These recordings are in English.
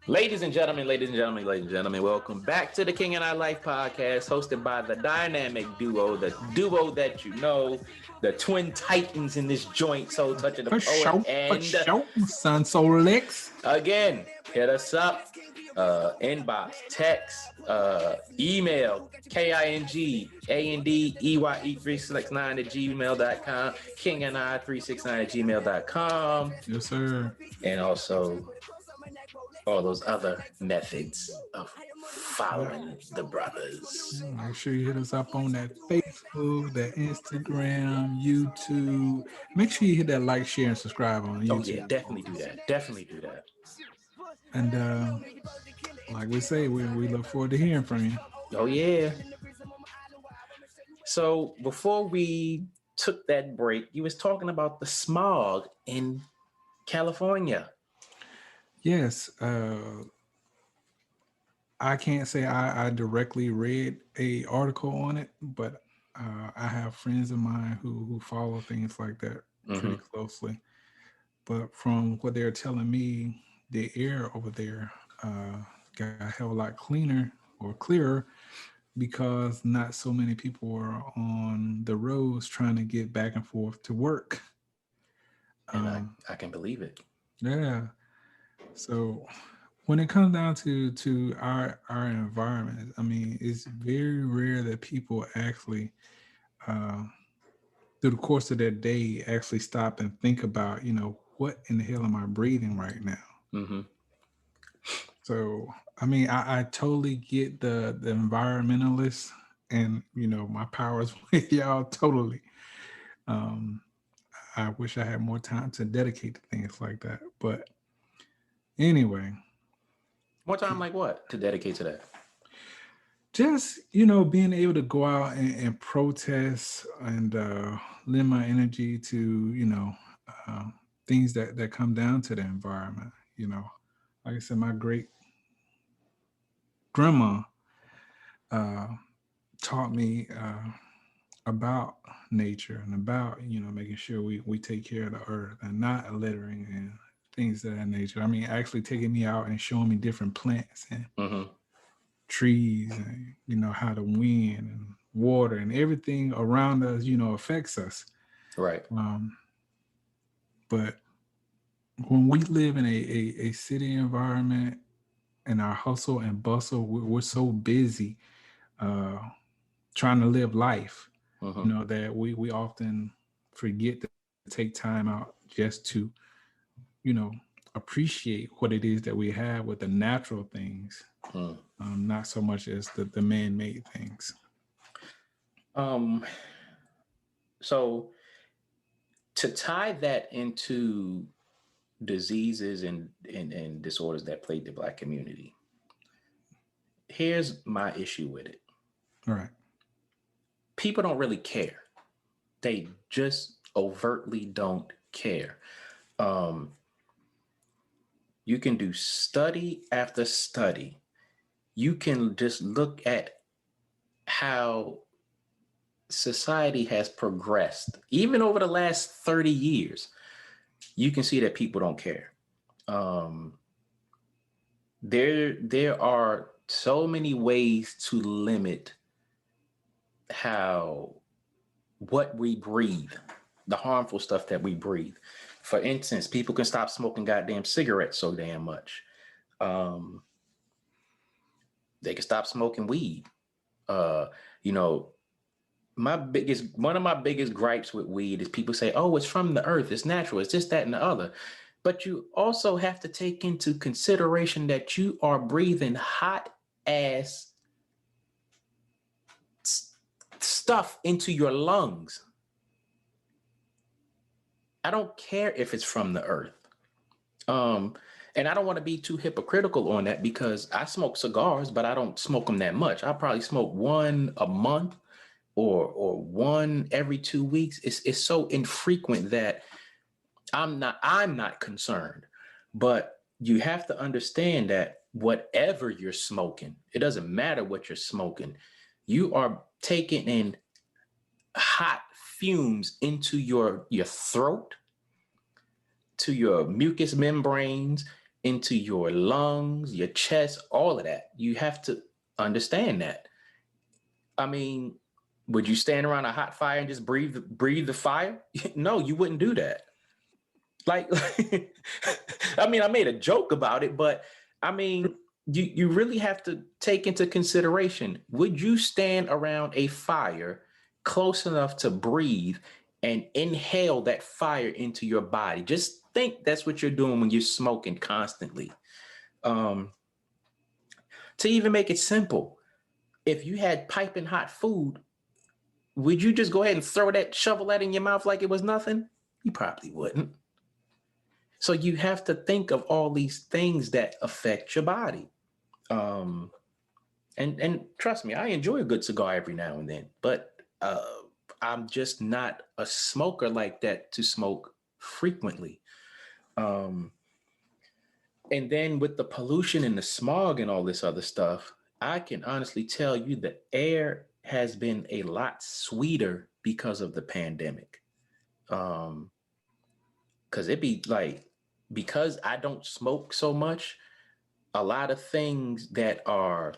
Ladies and gentlemen, welcome back to the King and I Life podcast, hosted by the dynamic duo, the duo that you know, the twin titans in this joint, Soul Toucher the poet, For and sure, son. So Lex. again, hit us up, inbox, text, email, KINGANDEYE369 at gmail.com, King and I 369 at gmail.com, Yes, sir. and also all those other methods of Yeah. following the brothers. Make sure you hit us up on that Facebook, that Instagram, YouTube. Make sure you hit that like, share, and subscribe on Oh yeah, YouTube. definitely do that. Definitely do that. And like we say, we look forward to hearing from you. Oh yeah. So before we took that break, you was talking about the smog in California. Yes, I can't say I directly read a article on it, but I have friends of mine who follow things like that pretty Mm-hmm. closely. But from what they're telling me, the air over there got a hell of a lot cleaner or clearer because not so many people are on the roads trying to get back and forth to work. And I, Um, I can believe it. yeah. So when it comes down to our environment, I mean, it's very rare that people actually, uh, through the course of their day, actually stop and think about, what in the hell am I breathing right now? Mm-hmm. So, I mean, I totally get the environmentalists, and my powers with y'all totally. Um, I wish I had more time to dedicate to things like that. But anyway, More time like what to dedicate to that? just being able to go out and protest and lend my energy to uh, things that come down to the environment. Like I said, my great grandma uh, taught me about nature and about making sure we take care of the earth and not littering and things of that nature. I mean, actually taking me out and showing me different plants and Mm-hmm. trees, and how the wind and water and everything around us affects us. Right. um, but when we live in a city environment and our hustle and bustle, we're so busy uh, trying to live life, Mm-hmm. that we often forget to take time out just to you know appreciate what it is that we have with the natural things, Mm. not so much as the man-made things. Um. So to tie that into diseases and disorders that plague the black community, here's my issue with it. All right. People don't really care. They just overtly don't care. Um, you can do study after study. You can just look at how society has progressed, even over the last 30 years. You can see that people don't care. Um, there are so many ways to limit how what we breathe, the harmful stuff that we breathe. For instance, people can stop smoking goddamn cigarettes so damn much. Um, they can stop smoking weed. Uh, you know, one of my biggest gripes with weed is people say, "Oh, it's from the earth, it's natural, it's this, that, and the other." But you also have to take into consideration that you are breathing hot ass stuff into your lungs. I don't care if it's from the earth. Um, and I don't want to be too hypocritical on that because I smoke cigars, but I don't smoke them that much. I probably smoke one a month or one every 2 weeks. It's so infrequent that I'm not concerned. But you have to understand that whatever you're smoking, it doesn't matter what you're smoking. You are taking in hot fumes into your throat, to your mucous membranes. into your lungs, your chest, all of that. You have to understand that. I mean, would you stand around a hot fire and just breathe the fire? No, you wouldn't do that. Like, I mean, I made a joke about it, but I mean, you really have to take into consideration, would you stand around a fire close enough to breathe and inhale that fire into your body? Just think that's what you're doing when you're smoking constantly. Um, to even make it simple, if you had piping hot food, would you just go ahead and shovel that in your mouth like it was nothing? You probably wouldn't. So you have to think of all these things that affect your body. Um, and trust me, I enjoy a good cigar every now and then, but I'm just not a smoker like that to smoke frequently. Um, and then with the pollution and the smog and all this other stuff, I can honestly tell you the air has been a lot sweeter because of the pandemic. Um, because it be like, because I don't smoke so much, a lot of things that are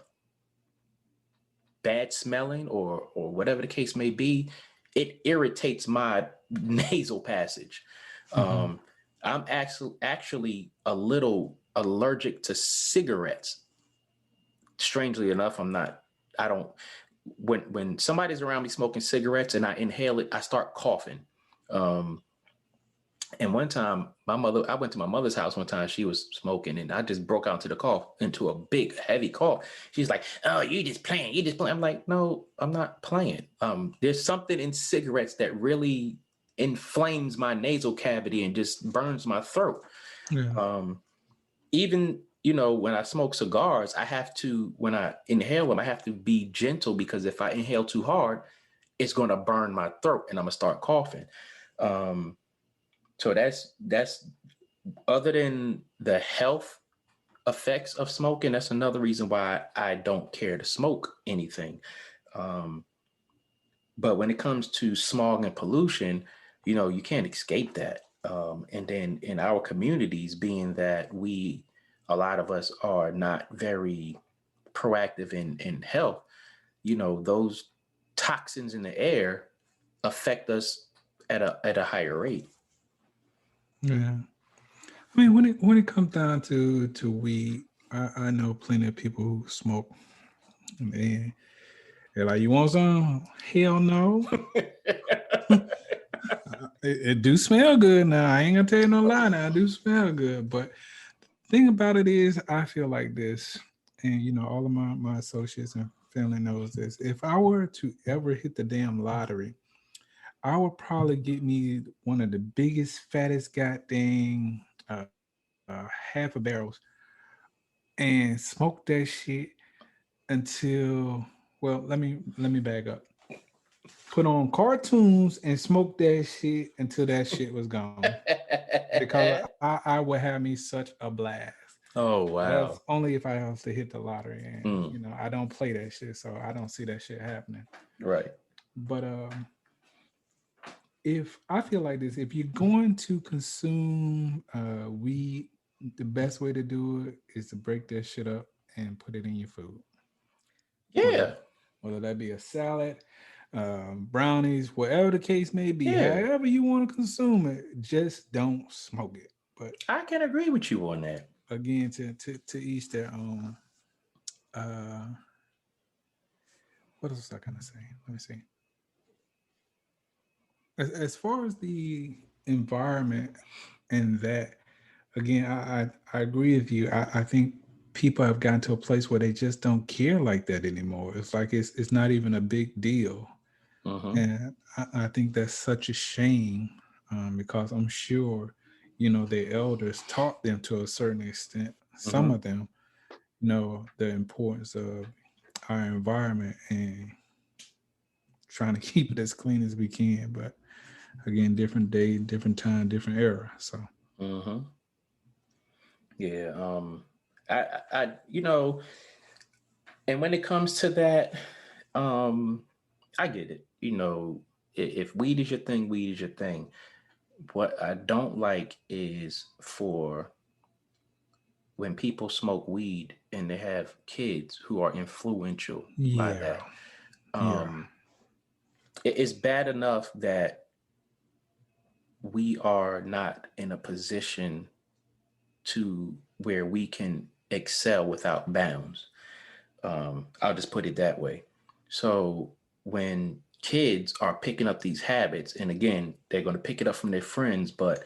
bad smelling or whatever the case may be, it irritates my nasal passage. Mm-hmm. I'm actually a little allergic to cigarettes. Strangely enough, I'm not. I don't. When somebody's around me smoking cigarettes and I inhale it, I start coughing. Um, And one time, I went to my mother's house one time. She was smoking, and I just broke out into a big, heavy cough. She's like, "Oh, you just playing, you just playing." I'm like, "No, I'm not playing." There's something in cigarettes that really inflames my nasal cavity and just burns my throat. Yeah. Um, Even when I smoke cigars, I have to when I inhale them, I have to be gentle because if I inhale too hard, it's gonna burn my throat and I'm gonna start coughing. Um, so that's other than the health effects of smoking, that's another reason why I don't care to smoke anything. Um, but when it comes to smog and pollution, you can't escape that. And then in our communities, being that a lot of us are not very proactive in health, those toxins in the air affect us at a higher rate. Yeah. I mean, when it comes down to weed, I know plenty of people who smoke, and they're like, "You want some?" Hell no. It do smell good now. I ain't gonna tell you no lie. Now, it do smell good, but the thing about it is, I feel like this, and all of my associates and family knows this. If I were to ever hit the damn lottery, I would probably get me one of the biggest, fattest goddamn half a barrels and smoke that shit until, well, let me back up. Put on cartoons and smoke that shit until that shit was gone. Because I would have me such a blast. Oh But that's wow. only if I was to hit the lottery, and Mm, I don't play that shit, so I don't see that shit happening. right. But if I feel like this, if you're going to consume weed, the best way to do it is to break that shit up and put it in your food. Whether Yeah. whether that be a salad, brownies, whatever the case may be, Yeah. however you want to consume it, just don't smoke it. But I can agree with you on that. again, to each their own. Uh, what else was I gonna say? Let me see. As far as the environment and that, again, I agree with you. I think people have gotten to a place where they just don't care like that anymore. It's like it's not even a big deal. Mm-hmm. And I think that's such a shame, because I'm sure, their elders taught them to a certain extent, some Mm-hmm. of them know the importance of our environment and trying to keep it as clean as we can. But again, different day, different time, different era. So, Mm-hmm. Yeah. I and when it comes to that, um, I get it. If weed is your thing, weed is your thing. What I don't like is for when people smoke weed and they have kids who are influential by Yeah. that. Yeah. Um, it's bad enough that we are not in a position to where we can excel without bounds. I'll just put it that way. So when kids are picking up these habits, and again, they're going to pick it up from their friends, but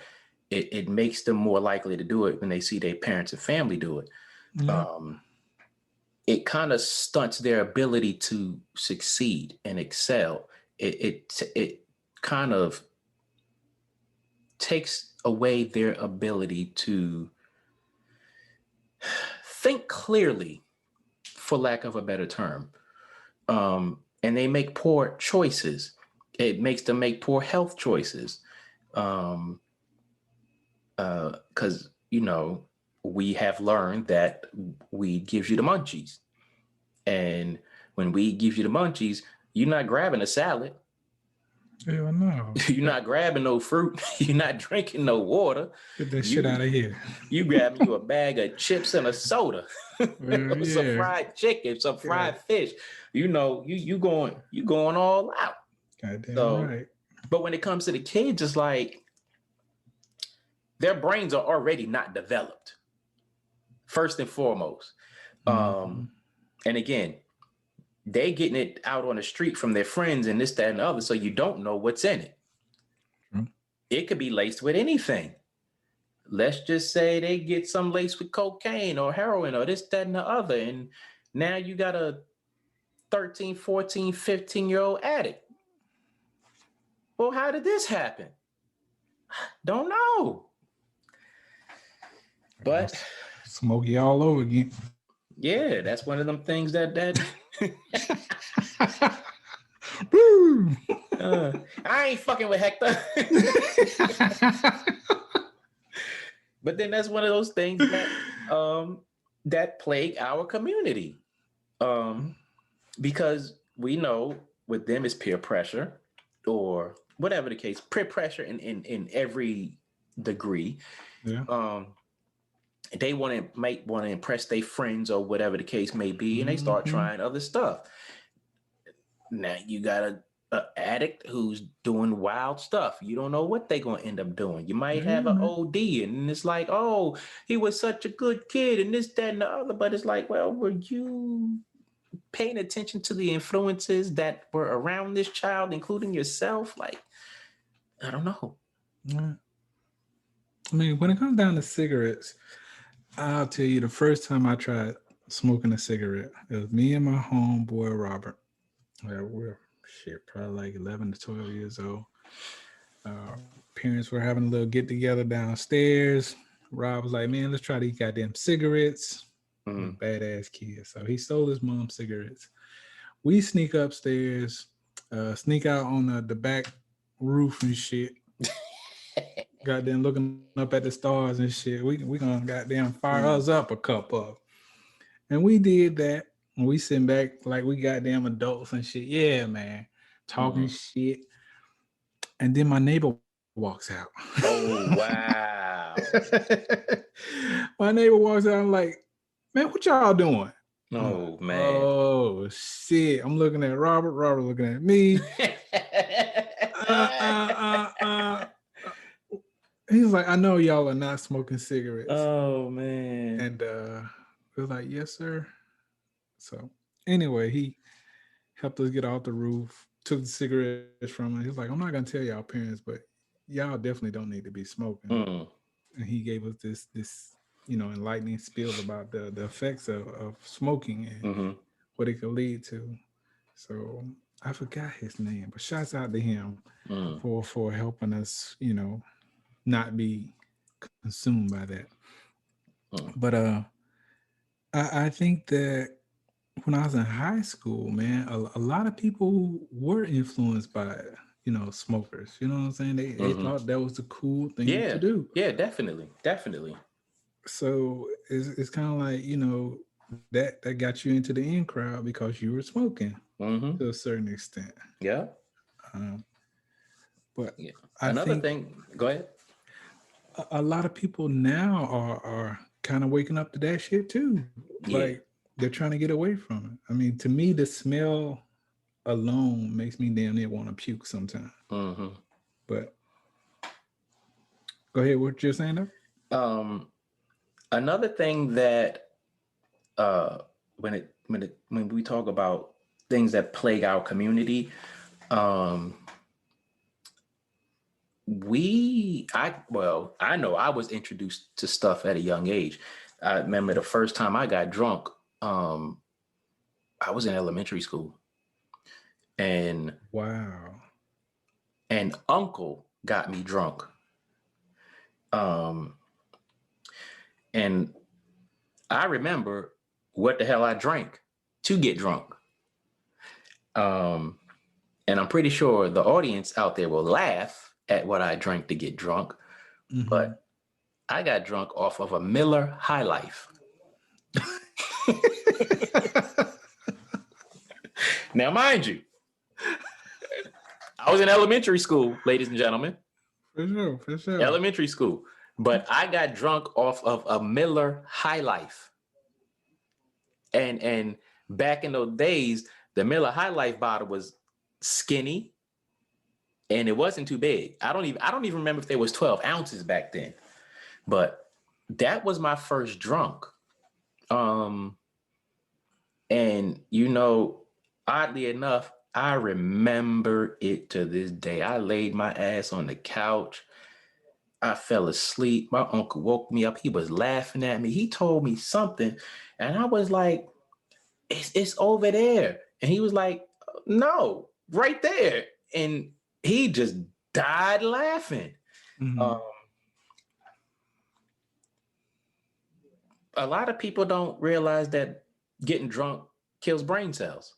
it makes them more likely to do it when they see their parents and family do it. Yeah. Um, it kind of stunts their ability to succeed and excel. It kind of takes away their ability to think clearly, for lack of a better term. And they make poor choices. It makes them make poor health choices. Um, because we have learned that weed gives you the munchies, and when weed gives you the munchies, you're not grabbing a salad. Hell no. You're not grabbing no fruit. You're not drinking no water. Get that shit You out of here. you grabbing you a bag of chips and a soda, some Yeah. fried chicken, some Yeah. fried fish. You going all out. Goddamn So, right. but when it comes to the kids, it's like their brains are already not developed. First and foremost, Mm-hmm. and again, they getting it out on the street from their friends and this, that, and the other. So you don't know what's in it. True. It could be laced with anything. Let's just say they get some laced with cocaine or heroin or this, that, and the other. And now you got a 13, 14, 15-year-old addict. Well, how did this happen? Don't know. But Smokey all over again. yeah, that's one of them things that Woo! I ain't fucking with Hector. But then that's one of those things that plague our community. Because we know with them is peer pressure or whatever the case, peer pressure in every degree. Yeah. They want to impress their friends or whatever the case may be, and they start trying other stuff. Now you got a addict who's doing wild stuff. You don't know what they're gonna end up doing. You might have an OD, and it's like, oh, he was such a good kid, and this, that, and the other. But it's like, well, were you paying attention to the influences that were around this child, including yourself? Like, I don't know. Yeah. I mean, when it comes down to cigarettes, I'll tell you the first time I tried smoking a cigarette, it was me and my homeboy Robert. We're probably like 11 to 12 years old. Parents were having a little get together downstairs. Rob was like, man, let's try these goddamn cigarettes. Badass kid. So he stole his mom's cigarettes. We sneak upstairs, sneak out on the back roof and shit. Goddamn looking up at the stars and shit. We gonna goddamn fire us up a cup of. And we did that. And we sitting back like we goddamn adults and shit. Yeah, man. Talking shit. And then my neighbor walks out. Oh, wow. My neighbor walks out. I'm like, man, what y'all doing? Oh, like, man. Oh, shit. I'm looking at Robert. Robert looking at me. He's like, I know y'all are not smoking cigarettes. Oh, man. And we was like, yes, sir. So anyway, he helped us get off the roof, took the cigarettes from him. He was like, I'm not going to tell y'all parents, but y'all definitely don't need to be smoking. And he gave us this enlightening spiel about the effects of smoking and what it could lead to. So I forgot his name, but shouts out to him for helping us, not be consumed by that. But I think that when I was in high school, man, a lot of people were influenced by smokers. You know what I'm saying? They thought that was the cool thing to do. Yeah, definitely. So it's kind of like that got you into the in crowd because you were smoking to a certain extent. Yeah. But another thing, go ahead. A lot of people now are kind of waking up to that shit too. Yeah. Like they're trying to get away from it. I mean, to me, the smell alone makes me damn near want to puke sometimes. Mm-hmm. But go ahead, what you're saying though? Another thing that when we talk about things that plague our community, I know I was introduced to stuff at a young age. I remember the first time I got drunk, I was in elementary school, and Wow. an uncle got me drunk. And I remember what the hell I drank to get drunk. And I'm pretty sure the audience out there will laugh at what I drank to get drunk, but I got drunk off of a Miller High Life. Now, mind you, I was in elementary school, ladies and gentlemen. For sure. Elementary school. But I got drunk off of a Miller High Life. And back in those days, the Miller High Life bottle was skinny and it wasn't too big. I don't even remember if there was 12 ounces back then. But that was my first drunk. And oddly enough, I remember it to this day. I laid my ass on the couch. I fell asleep. My uncle woke me up. He was laughing at me. He told me something, and I was like, it's over there. And he was like, no, right there. And he just died laughing. A lot of people don't realize that getting drunk kills brain cells.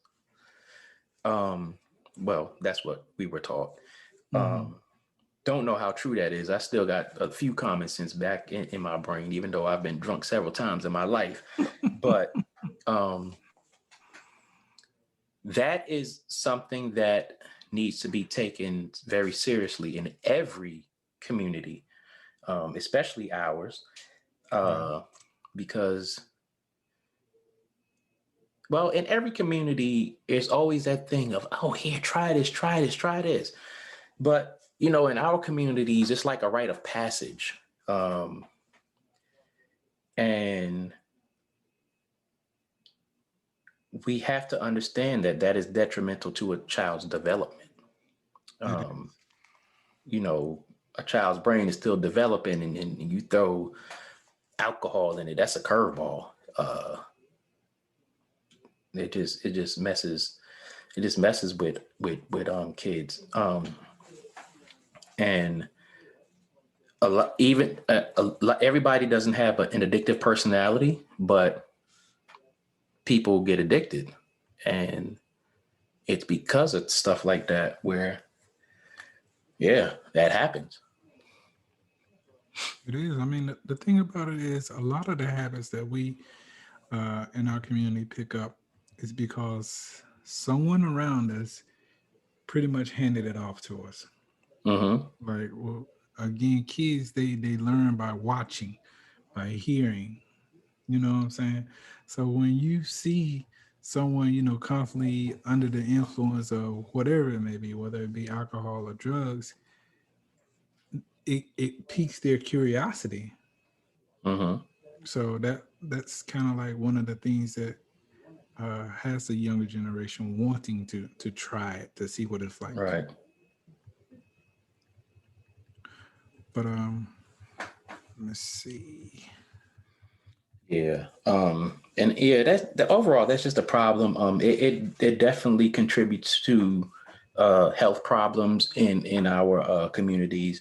Well, that's what we were taught. Don't know how true that is. I still got a few common sense back in my brain, even though I've been drunk several times in my life. But that is something that needs to be taken very seriously in every community, especially ours, because, well, in every community, there's always that thing of, oh, here, try this, try this, try this. But, in our communities, it's like a rite of passage. And we have to understand that is detrimental to a child's development. A child's brain is still developing, and you throw alcohol in it, that's a curveball. It just messes with kids. And everybody doesn't have an addictive personality, but people get addicted, and it's because of stuff like that where, yeah, that happens. It is. I mean, the thing about it is a lot of the habits that we in our community pick up is because someone around us pretty much handed it off to us. Like, well, again, kids, they learn by watching, by hearing, you know what I'm saying? So when you see someone, constantly under the influence of whatever it may be, whether it be alcohol or drugs, it piques their curiosity. So that's kind of like one of the things that has the younger generation wanting to try it, to see what it's like. Right. But let's see. Yeah. And yeah, that's just a problem. It definitely contributes to health problems in our communities.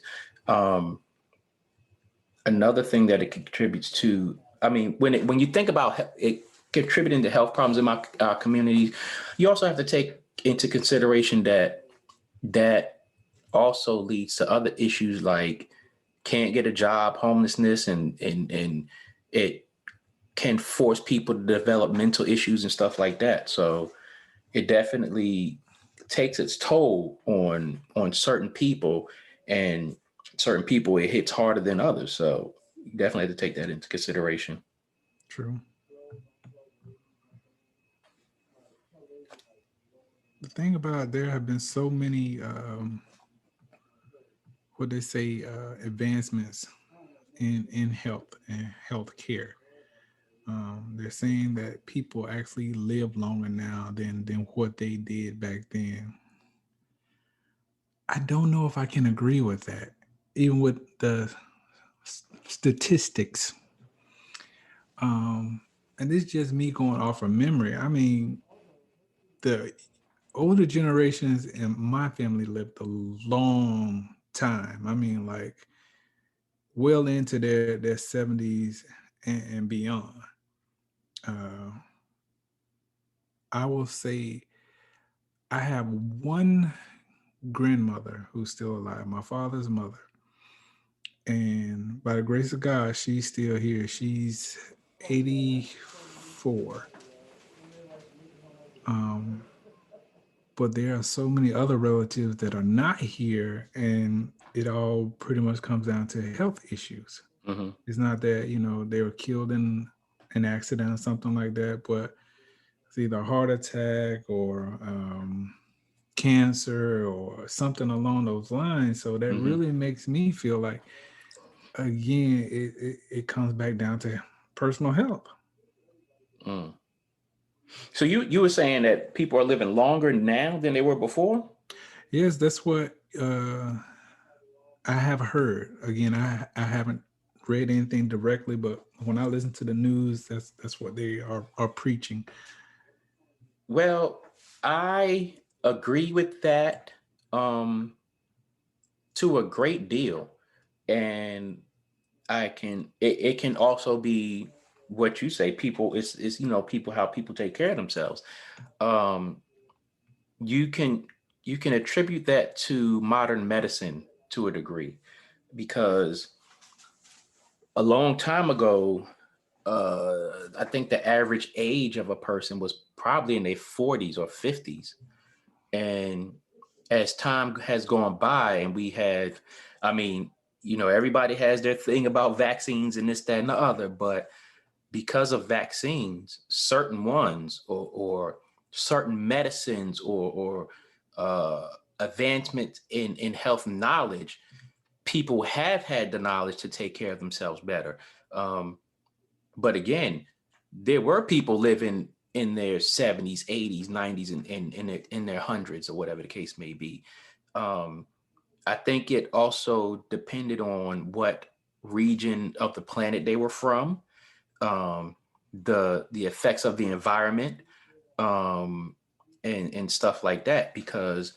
Another thing that it contributes to, I mean, when you think about it contributing to health problems in my communities, you also have to take into consideration that also leads to other issues like can't get a job, homelessness, and it can force people to develop mental issues and stuff like that. So it definitely takes its toll on certain people, and certain people it hits harder than others. So You definitely have to take that into consideration. True. The thing about there have been so many what they say advancements in health and health care. They're saying that people actually live longer now than what they did back then. I don't know if I can agree with that, even with the statistics. And this is just me going off of memory. I mean, the older generations in my family lived a long time. I mean, like well into their 70s and beyond. Uh, I will say I have one grandmother who's still alive, my father's mother. And by the grace of God, she's still here. She's 84. Um, but there are so many other relatives that are not here, and it all pretty much comes down to health issues. Mm-hmm. It's not that, they were killed in an accident or something like that, but it's either a heart attack or cancer or something along those lines. So that Mm-hmm. really makes me feel like, again, it comes back down to personal health. Mm. So you were saying that people are living longer now than they were before? Yes, that's what I have heard. Again, I haven't read anything directly, but when I listen to the news, that's what they are preaching. Well, I agree with that um, to a great deal, and it can also be what you say. People, it's people, how people take care of themselves. Um, you can you can attribute that to modern medicine to a degree because a long time ago, I think the average age of a person was probably in their 40s or 50s. And as time has gone by and we have, I mean, everybody has their thing about vaccines and this, that, and the other, but because of vaccines, certain ones or certain medicines or advancements in health knowledge, people have had the knowledge to take care of themselves better. Um, but again, there were people living in their 70s, 80s, 90s, and in their hundreds or whatever the case may be. Um, I think it also depended on what region of the planet they were from, um, the effects of the environment, um, and stuff like that. Because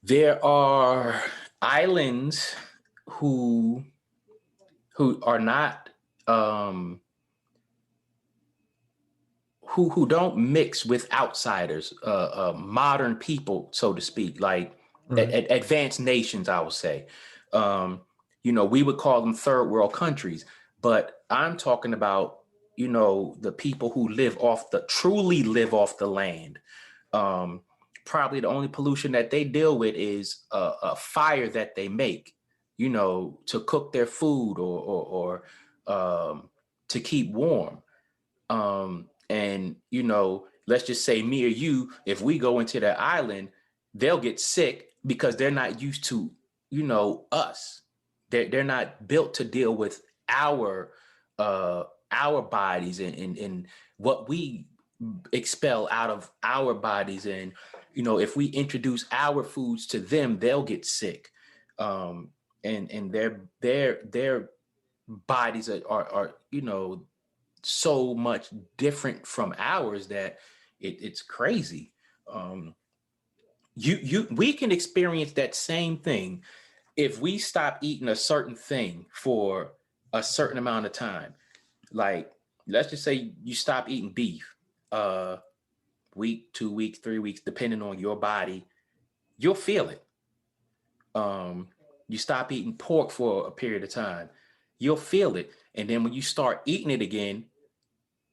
there are islands who are not um, who don't mix with outsiders, modern people, so to speak, like Right. advanced nations, I would say. Um, we would call them third world countries, but I'm talking about, the people who truly live off the land. Um, Probably the only pollution that they deal with is a fire that they make, to cook their food or to keep warm. And let's just say me or you, if we go into that island, they'll get sick because they're not used to, us. They're not built to deal with our uh our bodies and what we expel out of our bodies. And if we introduce our foods to them, they'll get sick. And their bodies are so much different from ours that it's crazy. Um, we can experience that same thing if we stop eating a certain thing for a certain amount of time. Like, let's just say you stop eating beef, uh, week, 2 weeks, 3 weeks, depending on your body, you'll feel it. Um, you stop eating pork for a period of time, you'll feel it. And then when you start eating it again,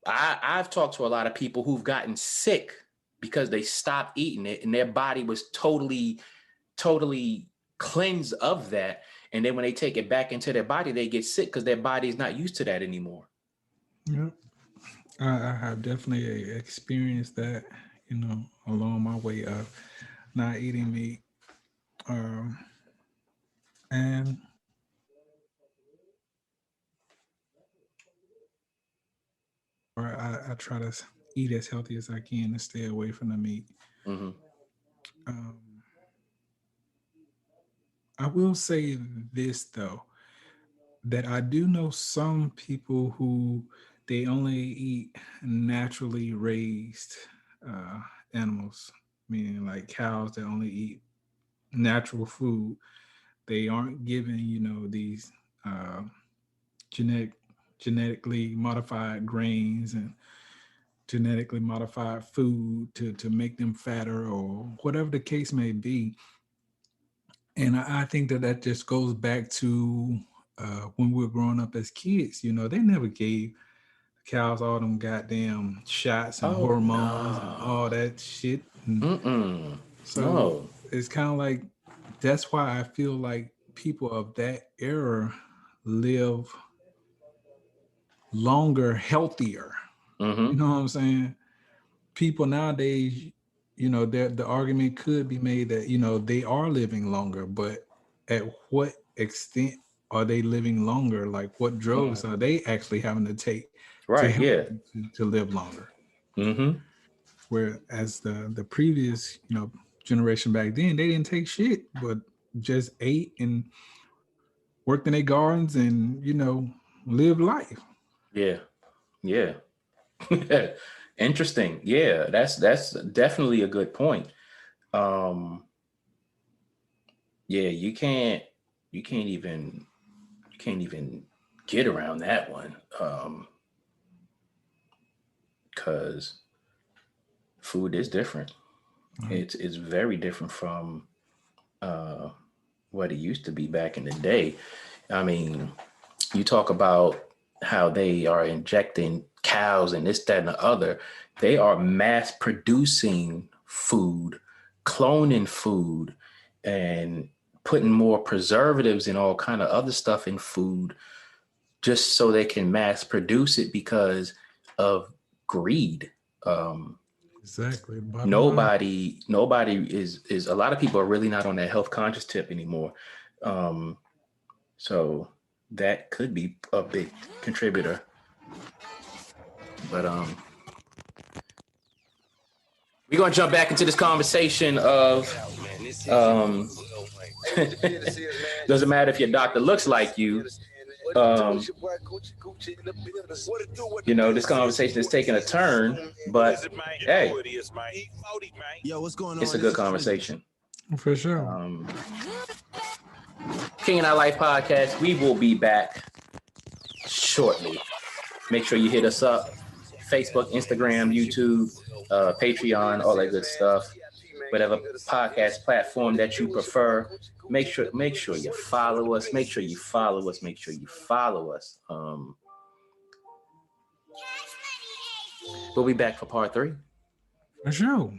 I've talked to a lot of people who've gotten sick because they stopped eating it and their body was totally cleansed of that. And then when they take it back into their body, they get sick because their body is not used to that anymore. Yep. I have definitely experienced that, along my way of not eating meat. Um, and or I try to eat as healthy as I can and stay away from the meat. Mm-hmm. Um, I will say this though, that I do know some people who they only eat naturally raised uh, animals, meaning like cows that only eat natural food. They aren't given, these uh, genetic genetically modified grains and genetically modified food to make them fatter or whatever the case may be. And I think that just goes back to when we were growing up as kids. They never gave cows all them goddamn shots and Oh hormones and no. all that shit. And Mm-mm. so No. it's kind of like, that's why I feel like people of that era live longer, healthier. You Mm-hmm. know what I'm saying? People nowadays, the argument could be made that, they are living longer, but at what extent are they living longer? Like, what drugs are they actually having to take to Right. help Yeah. them to live longer? Mm-hmm. Whereas the previous, generation back then, they didn't take shit, but just ate and worked in their gardens and, lived life. Yeah. Yeah. Interesting. Yeah, that's definitely a good point. Um, yeah, you can't even get around that one. Because food is different. It's very different from uh what it used to be back in the day. I mean, you talk about how they are injecting cows and this, that, and the other. They are mass producing food, cloning food, and putting more preservatives and all kind of other stuff in food just so they can mass produce it because of greed. Um, Exactly. Bottom line. nobody is a lot of people are really not on that health conscious tip anymore. Um, so that could be a big contributor. But we're gonna jump back into this conversation of um, doesn't matter if your doctor looks like you. Um, this conversation is taking a turn, but hey, Yo, what's going it's on? a good conversation. For sure. King and I Life podcast. We will be back shortly. Make sure you hit us up: Facebook, Instagram, YouTube, Patreon, all that good stuff. Whatever podcast platform that you prefer, make sure you follow us. Make sure you follow us. Make sure you follow us. We'll be back for part 3. For sure.